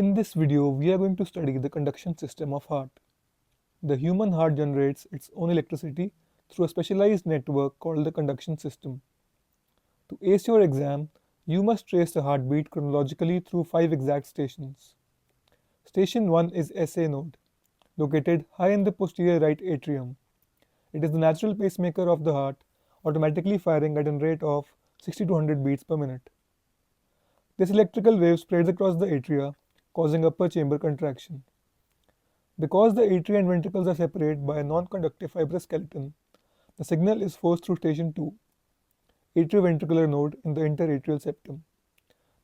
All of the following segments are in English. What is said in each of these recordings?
In this video, we are going to study the conduction system of heart. The human heart generates its own electricity through a specialized network called the conduction system. To ace your exam, you must trace the heartbeat chronologically through 5 exact stations. Station 1 is SA node, located high in the posterior right atrium. It is the natural pacemaker of the heart, automatically firing at a rate of 60 to 100 beats per minute. This electrical wave spreads across the atria, causing upper chamber contraction. Because the atria and ventricles are separated by a non-conductive fibrous skeleton, the signal is forced through station 2, atrioventricular node in the interatrial septum.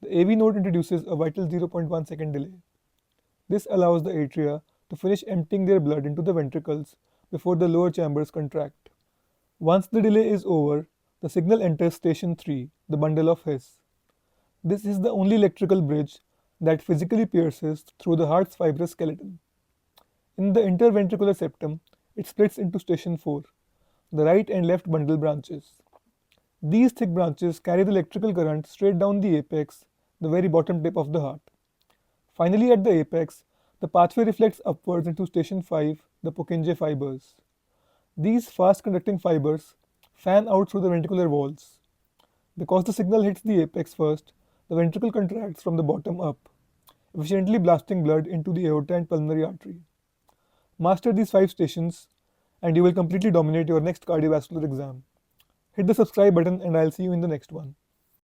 The AV node introduces a vital 0.1 second delay. This allows the atria to finish emptying their blood into the ventricles before the lower chambers contract. Once the delay is over, the signal enters station 3, the bundle of His. This is the only electrical bridge that physically pierces through the heart's fibrous skeleton. In the interventricular septum, it splits into station 4, the right and left bundle branches. These thick branches carry the electrical current straight down the apex, the very bottom tip of the heart. Finally, at the apex, the pathway reflects upwards into station 5, the Purkinje Fibers. These fast-conducting fibers fan out through the ventricular walls. Because the signal hits the apex first, the ventricle contracts from the bottom up, efficiently blasting blood into the aorta and pulmonary artery. Master these 5 stations, and you will completely dominate your next cardiovascular exam. Hit the subscribe button, and I'll see you in the next one.